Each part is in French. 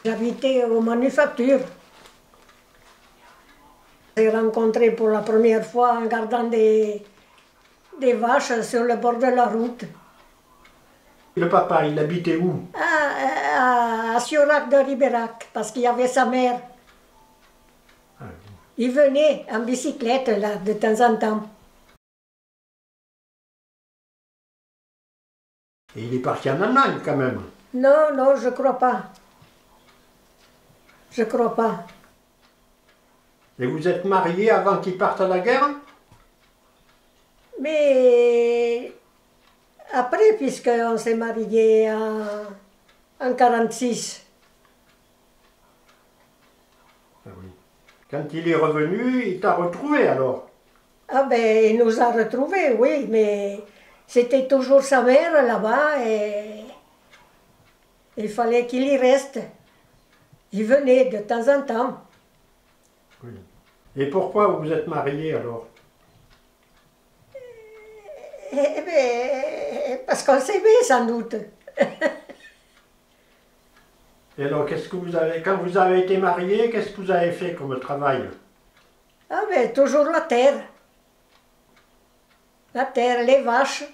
J'habitais aux manufactures. J'ai rencontré pour la première fois en gardant des vaches sur le bord de la route. Le papa, il habitait où? À Siorac de Ribérac, parce qu'il y avait sa mère. Il venait en bicyclette là, de temps en temps. Et il est parti en Allemagne quand même. Non, non, je crois pas. Je crois pas. Et vous êtes mariés avant qu'il parte à la guerre? Mais après, puisqu'on s'est mariés en 1946. Ah oui. Quand il est revenu, il t'a retrouvé alors? Ah ben, il nous a retrouvés, oui, mais c'était toujours sa mère là-bas et il fallait qu'il y reste. Il venait de temps en temps. Oui. Et pourquoi vous vous êtes mariés alors? Eh ben, parce qu'on s'aimait sans doute. Et alors, qu'est-ce que vous avez, quand vous avez été mariés, qu'est-ce que vous avez fait comme travail? Ah ben, toujours la terre. La terre, les vaches.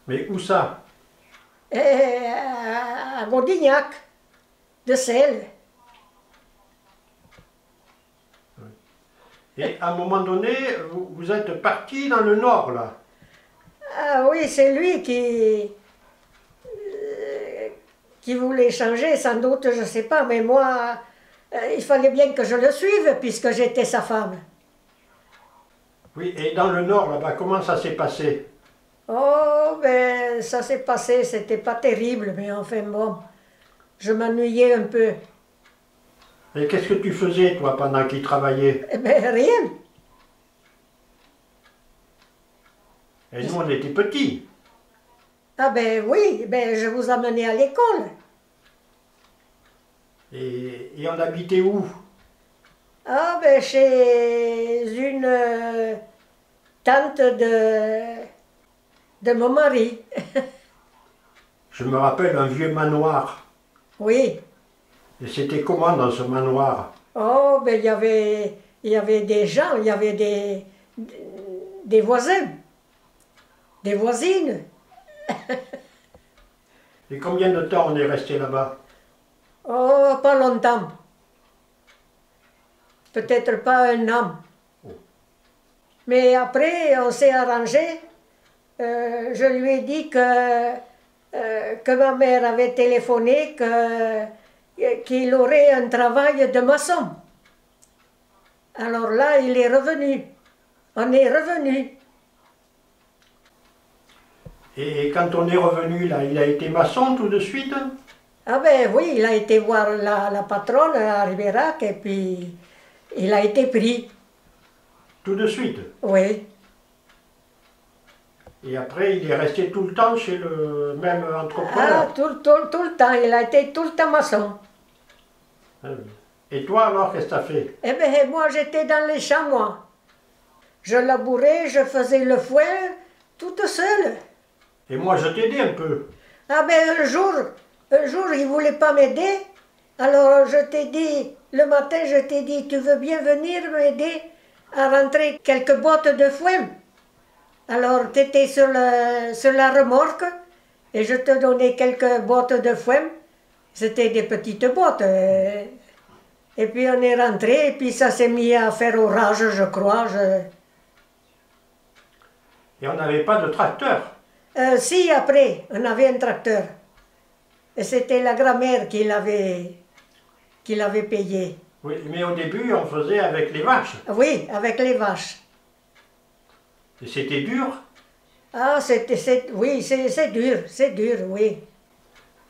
Mais où ça? À Godignac, de sel. Et à un moment donné, vous êtes parti dans le nord là. Ah oui, c'est lui qui voulait changer, sans doute, je ne sais pas, mais moi, il fallait bien que je le suive puisque j'étais sa femme. Oui, et dans le nord là-bas, comment ça s'est passé? Oh, ben, ça s'est passé, c'était pas terrible, mais enfin bon, je m'ennuyais un peu. Et qu'est-ce que tu faisais toi pendant qu'il travaillait? Eh ben, rien. Et nous, on était petits. Ah ben oui, ben, je vous amenais à l'école. Et on habitait où? Ah ben, chez une tante de mon mari. Je me rappelle un vieux manoir. Oui. Et c'était comment dans ce manoir? Oh, ben il y avait des gens, il y avait des voisins, des voisines. Et combien de temps on est resté là-bas? Oh, pas longtemps. Peut-être pas un an. Oh. Mais après, on s'est arrangé. Je lui ai dit que ma mère avait téléphoné, qu'il aurait un travail de maçon. Alors là, il est revenu. On est revenu. Et quand on est revenu là, il a été maçon tout de suite? Ah ben oui, il a été voir la patronne à Ribérac et puis il a été pris. Tout de suite? Oui. Et après, il est resté tout le temps chez le même Ah, entrepreneur? tout le temps, il a été tout le temps maçon. Ah oui. Et toi alors, qu'est-ce que tu as fait? Eh bien, moi j'étais dans les champs, moi. Je labourais, je faisais le foin, toute seule. Et moi, je t'aidais un peu. Ah ben un jour, il ne voulait pas m'aider. Alors je t'ai dit, le matin, je t'ai dit, tu veux bien venir m'aider à rentrer quelques bottes de foin? Alors tu étais sur la remorque et je te donnais quelques bottes de foin. C'était des petites bottes. Et puis on est rentré et puis ça s'est mis à faire orage, je crois. Et on n'avait pas de tracteur. Si, après, on avait un tracteur. Et c'était la grand-mère qui l'avait payé. Oui, mais au début, on faisait avec les vaches. Oui, avec les vaches. Et c'était dur. Ah, oui, c'est dur, oui.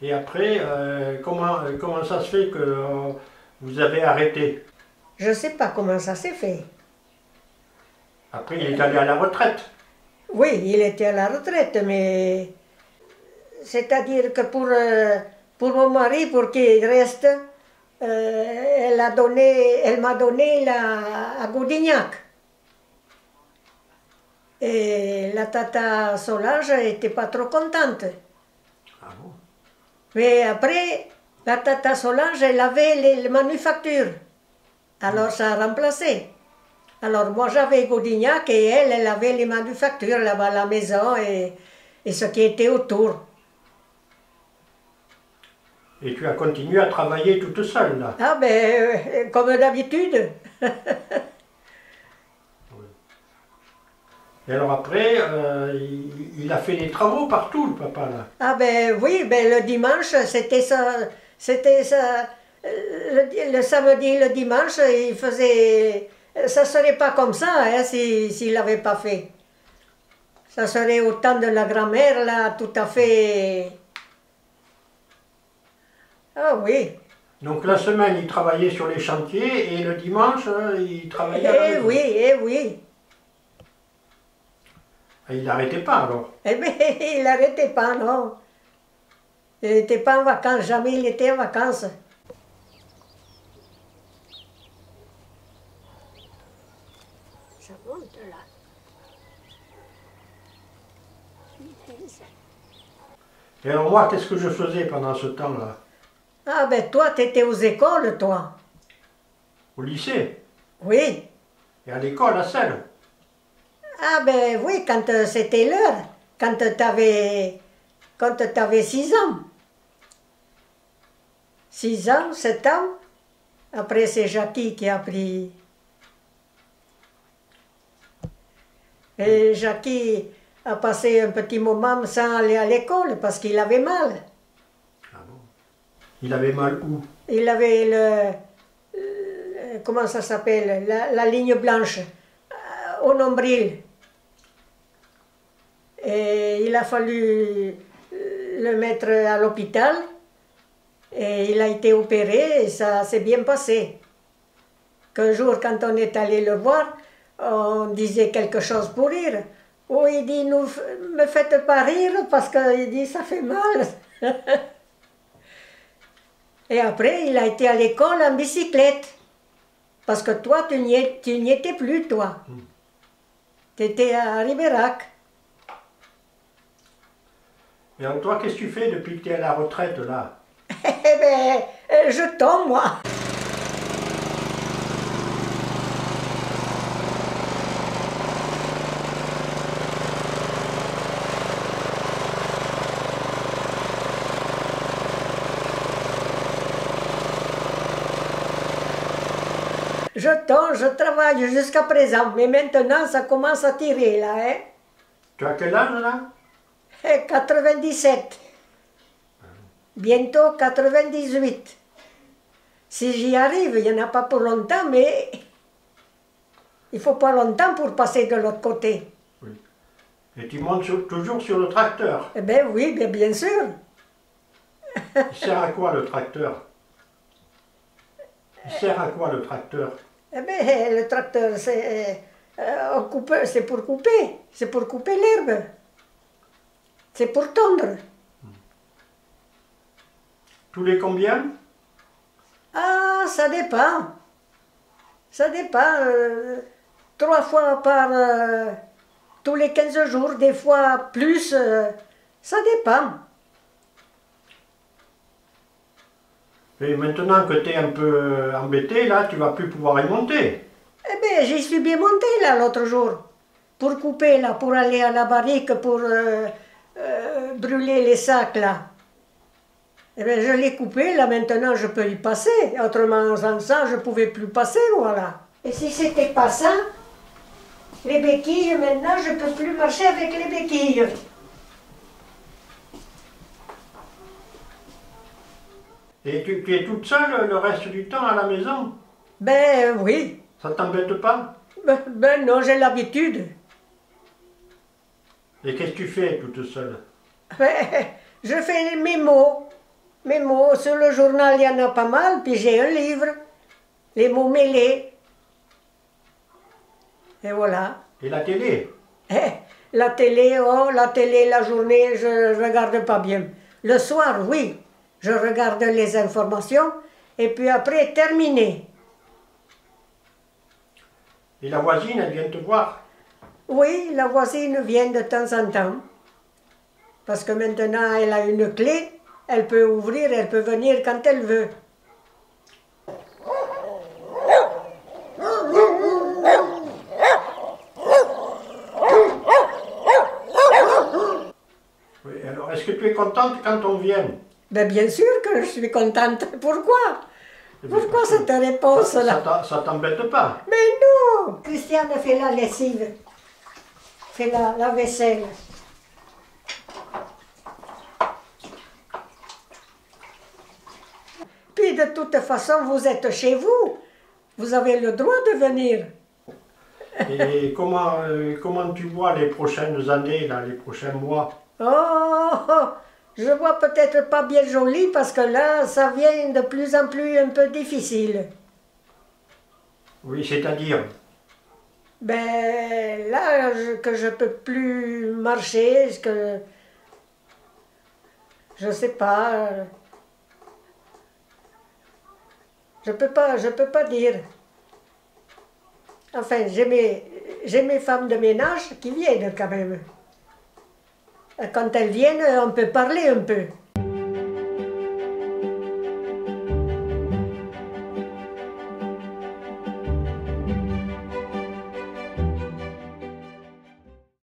Et après, comment ça se fait que vous avez arrêté? Je ne sais pas comment ça s'est fait. Après, il est allé à la retraite. Oui, il était à la retraite, mais c'est-à-dire que pour mon mari, pour qu'il reste, elle m'a donné à Godignac. Et la tata Solange n'était pas trop contente. Ah bon? Mais après, la tata Solange, elle avait les manufactures. Alors ça a remplacé. Alors moi j'avais Godignac et elle avait les manufactures là-bas à la maison et ce qui était autour. Et tu as continué à travailler toute seule, là? Ah ben, comme d'habitude. Et alors après, il a fait des travaux partout, le papa, là. Ah ben oui, ben le dimanche, c'était ça, le samedi et le dimanche, il faisait, ça serait pas comme ça, hein, s'il l'avait pas fait. Ça serait au temps de la grand-mère, là, tout à fait. Ah oui. Donc la semaine, il travaillait sur les chantiers et le dimanche, il travaillait à la Eh maison. oui, eh oui. Et il n'arrêtait pas, alors? Eh bien, il n'arrêtait pas, non. Il n'était pas en vacances, jamais il était en vacances. Ça monte là. Et alors moi, qu'est-ce que je faisais pendant ce temps-là? Ah ben toi, tu étais aux écoles, toi. Au lycée? Oui. Et à l'école, à Celle? Ah ben oui, quand c'était l'heure, quand t'avais 6 ans. 6 ans, 7 ans. Après, c'est Jackie qui a pris. Et Jackie a passé un petit moment sans aller à l'école parce qu'il avait mal. Ah bon? Il avait mal où? Il avait comment ça s'appelle, la ligne blanche au nombril. Et il a fallu le mettre à l'hôpital et il a été opéré et ça s'est bien passé. Qu'un jour, quand on est allé le voir, on disait quelque chose pour rire. Ou il dit, ne me faites pas rire parce qu'il dit, ça fait mal. Et après, il a été à l'école en bicyclette. Parce que toi, tu n'y étais plus, toi. Tu étais à Ribérac. Et alors toi, qu'est-ce que tu fais depuis que tu es à la retraite, là? Eh bien, je tombe, moi. Je tombe, je travaille jusqu'à présent, mais maintenant, ça commence à tirer, là, hein. Tu as quel âge, là? 97. Bientôt 98. Si j'y arrive, il n'y en a pas pour longtemps, mais il ne faut pas longtemps pour passer de l'autre côté. Oui. Et tu montes toujours sur le tracteur? Eh bien oui, bien sûr. Il sert à quoi, le tracteur? Il sert à quoi, le tracteur? Eh bien, le tracteur, c'est pour couper. C'est pour couper l'herbe. C'est pour tondre. Tous les combien? Ah, ça dépend. Ça dépend. 3 fois par... tous les 15 jours, des fois plus. Ça dépend. Et maintenant que tu es un peu embêté, là, tu vas plus pouvoir y monter. Eh bien, j'y suis bien montée, là, l'autre jour. Pour couper, là, pour aller à la barrique, pour brûler les sacs, là. Eh bien, je l'ai coupé, là, maintenant, je peux y passer. Autrement, sans ça, je ne pouvais plus passer, voilà. Et si c'était pas ça, les béquilles, maintenant, je ne peux plus marcher avec les béquilles. Et tu es toute seule le reste du temps à la maison? Ben oui. Ça t'embête pas? Ben non, j'ai l'habitude. Et qu'est-ce que tu fais toute seule? Ben, je fais mes mots. Mes mots, sur le journal, il y en a pas mal, puis j'ai un livre. Les mots mêlés. Et voilà. Et la télé? La télé, la journée, je ne regarde pas bien. Le soir, oui, je regarde les informations, et puis après, terminé. Et la voisine, elle vient te voir? Oui, la voisine vient de temps en temps, parce que maintenant, elle a une clé, Elle peut ouvrir, elle peut venir quand elle veut. Oui, alors, est-ce que tu es contente quand on vient? Ben bien sûr que je suis contente. Pourquoi? Eh bien, Pourquoi parce que cette réponse-là? ça t'embête pas? Mais non! Christiane fait la lessive, fait la vaisselle. Puis de toute façon, vous êtes chez vous. Vous avez le droit de venir. Et comment tu vois les prochaines années, là, les prochains mois? Oh, je vois peut-être pas bien joli parce que là, ça vient de plus en plus un peu difficile. Oui, c'est-à-dire? Ben là, que je peux plus marcher, que je sais pas. Je peux pas dire. Enfin, j'ai mes femmes de ménage qui viennent quand même. Quand elles viennent, on peut parler un peu.